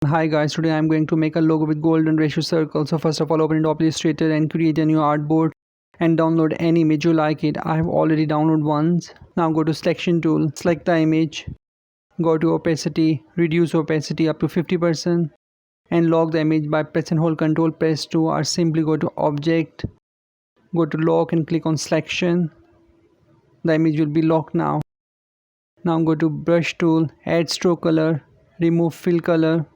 Hi guys, today I'm going to make a logo with golden ratio circle. So first of all, open Adobe Illustrator and create a new artboard and download any image you like it. I have already downloaded once. Now go to selection tool, select the image, go to opacity, reduce opacity up to 50% and lock the image by press and hold Ctrl press 2 or simply go to object, go to lock and click on selection. The image will be locked now. Now go to brush tool, add stroke color, remove fill color.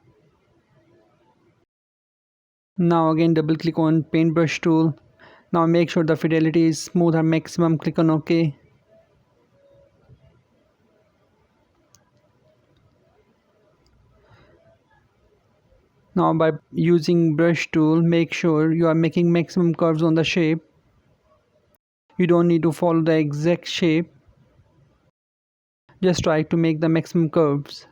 Now again double click on paintbrush tool. Now make sure the fidelity is smooth or maximum, click on OK. Now by using brush tool, make sure you are making maximum curves on the shape. You don't need to follow the exact shape. Just try to make the maximum curves.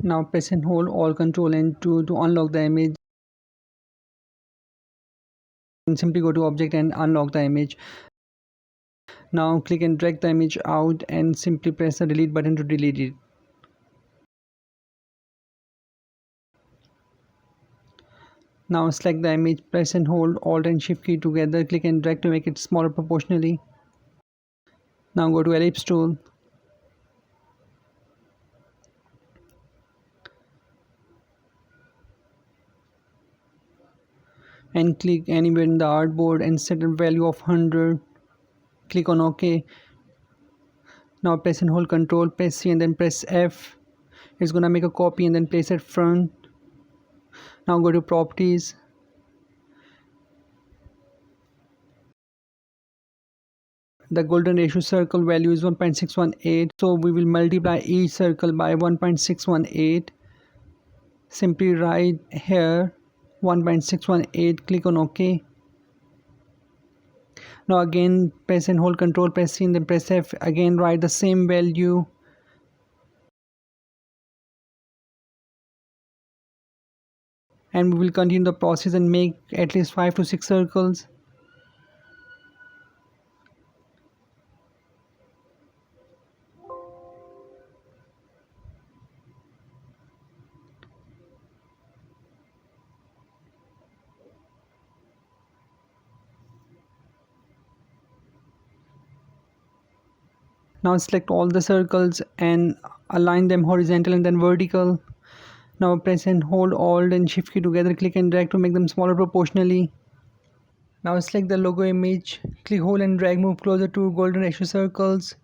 Now press and hold Alt Control and to unlock the image. And simply go to object and unlock the image. Now click and drag the image out and simply press the delete button to delete it. Now select the image, press and hold Alt and Shift key together, click and drag to make it smaller proportionally. Now go to ellipse tool. And click anywhere in the artboard and set a value of 100. Click on OK. Now press and hold Ctrl, press C and then press F. It's gonna make a copy and then place it front. Now go to properties. The golden ratio circle value is 1.618, so we will multiply each circle by 1.618. Simply write here 1.618, click on OK. Now again press and hold Ctrl, press C and then press F. Again write the same value. And we will continue the process and make at least 5 to 6 circles. Now select all the circles and align them horizontal and then vertical. Now press and hold Alt and Shift key together, click and drag to make them smaller proportionally. Now select the logo image, click, hold and drag, move closer to golden ratio circles.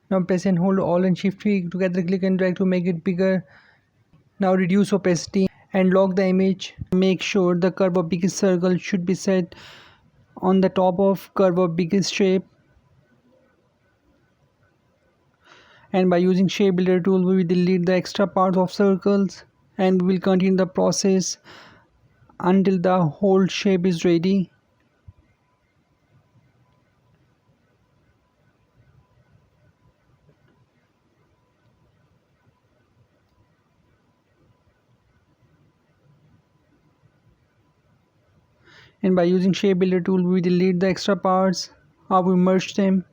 Now press and hold Alt and Shift key together, click and drag to make it bigger. Now reduce opacity and lock the image. Make sure the curve of biggest circle should be set on the top of curve of biggest shape. And by using shape builder tool, we will delete the extra parts of circles and we will continue the process until the whole shape is ready. And by using shape builder tool, we delete the extra parts We merged them.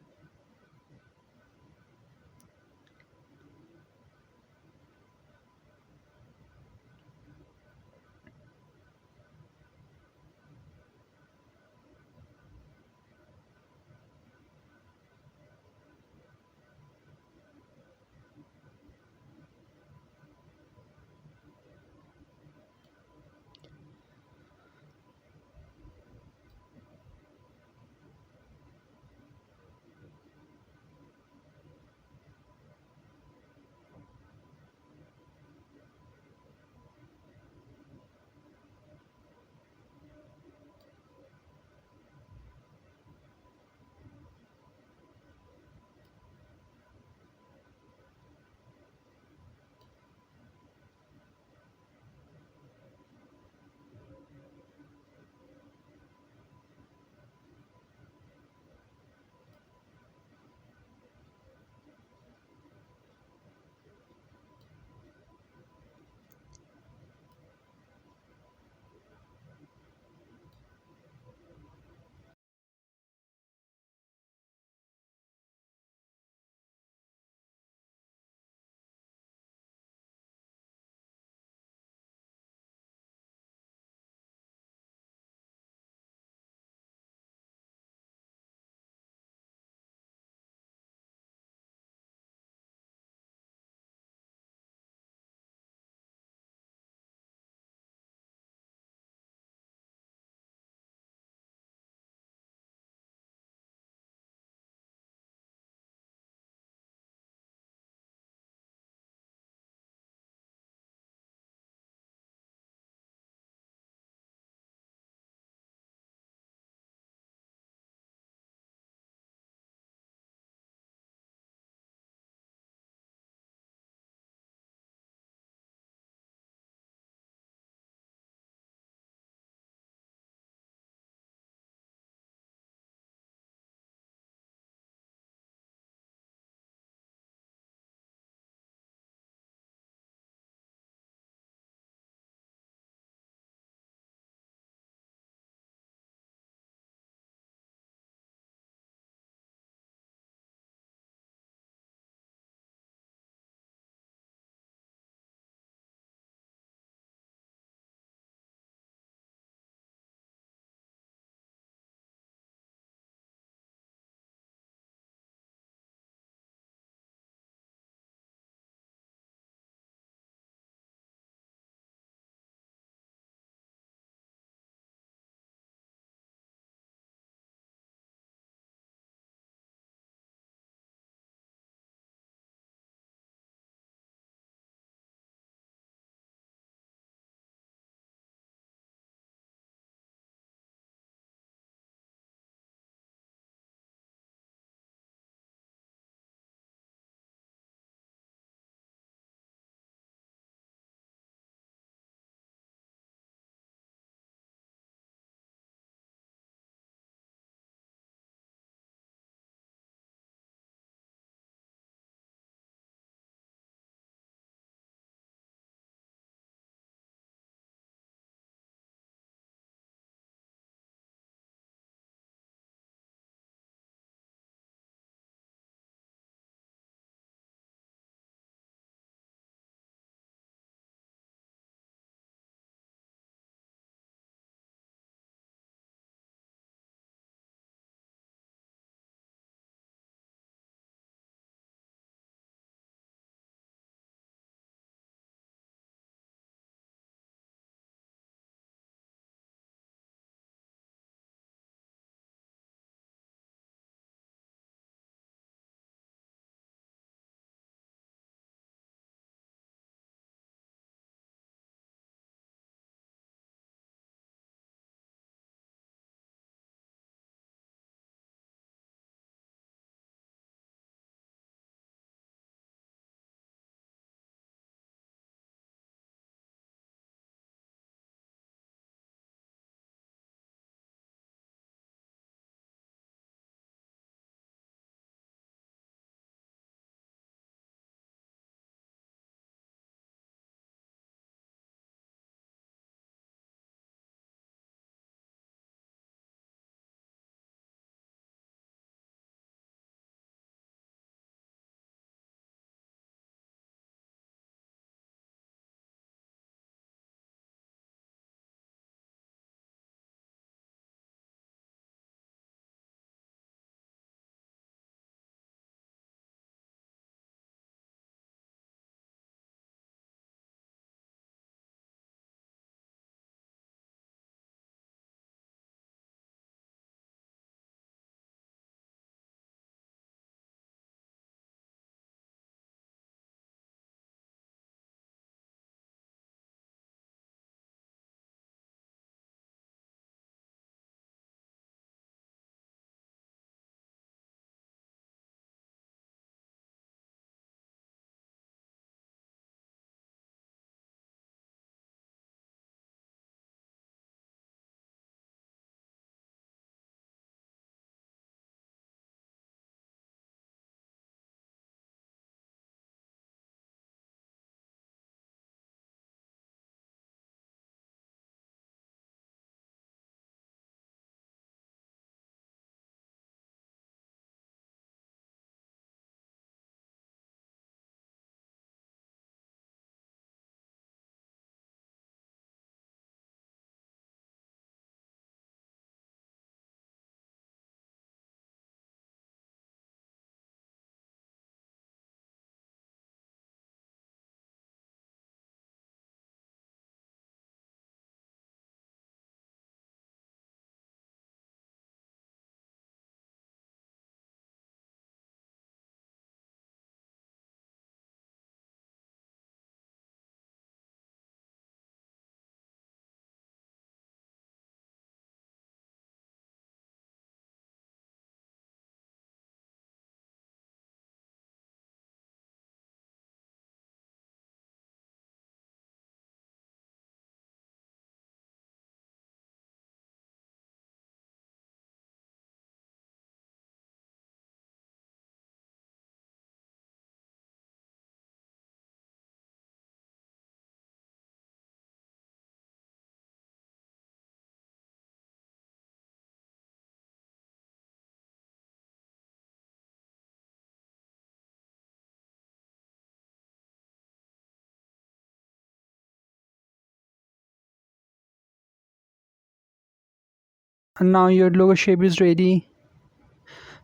And now your logo shape is ready.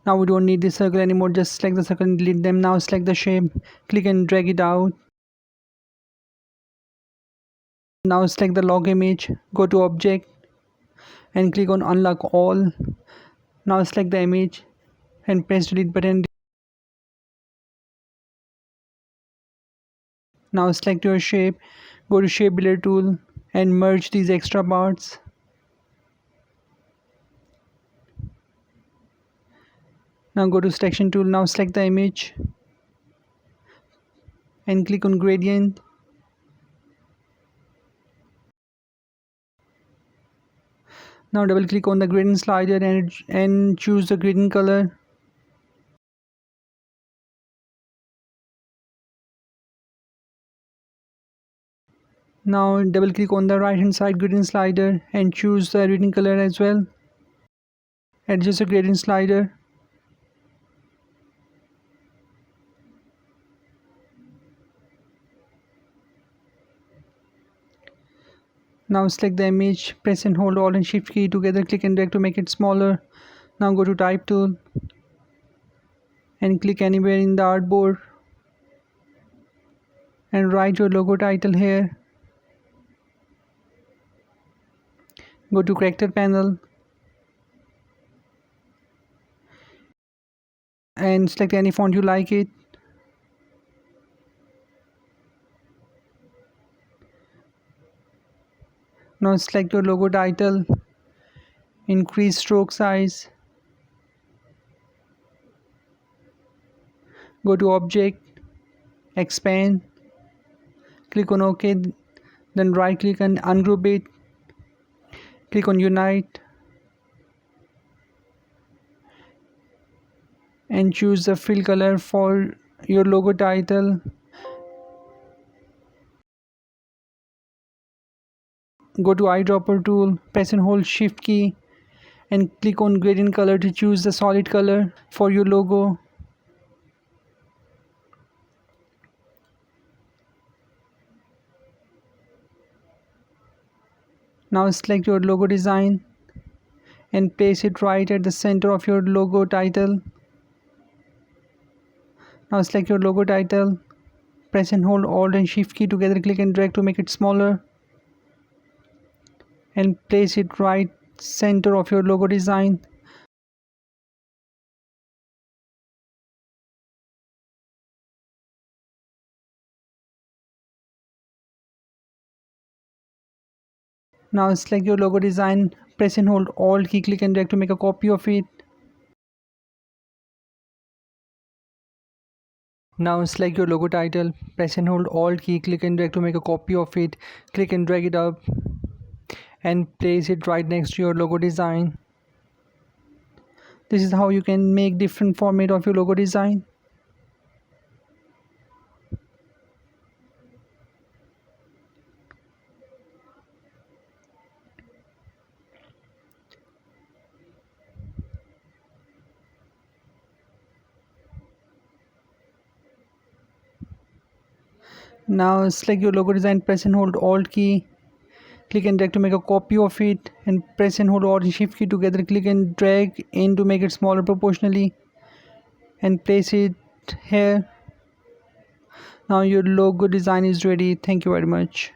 Now we don't need this circle anymore. Just select the circle and delete them. Now select the shape, click and drag it out. Now select the log image, go to object and click on unlock all. Now select the image and press delete button. Now select your shape, go to shape builder tool and merge these extra parts. Now go to selection tool. Now select the image and click on gradient. Now double click on the gradient slider and choose the gradient color. Now double click on the right hand side gradient slider and choose the gradient color as well. Adjust the gradient slider. Now select the image, press and hold Alt and Shift key together, click and drag to make it smaller. Now go to type tool and click anywhere in the artboard and write your logo title here. Go to character panel and select any font you like it. Now select your logo title, increase stroke size, go to object, expand, click on OK, then right click and ungroup it, click on unite and choose the fill color for your logo title. Go to eyedropper tool, press and hold Shift key and click on gradient color to choose the solid color for your logo. Now select your logo design and place it right at the center of your logo title. Now select your logo title, press and hold Alt and Shift key together, click and drag to make it smaller and place it right center of your logo design. Now select your logo design, press and hold Alt key, click and drag to make a copy of it. Now select your logo title, press and hold Alt key, click and drag to make a copy of it. Click and drag it up and place it right next to your logo design. This is how you can make different format of your logo design. Now select your logo design, press and hold Alt key, click and drag to make a copy of it and press and hold Alt and Shift key together, click and drag in to make it smaller proportionally and place it here. Now your logo design is ready. Thank you very much.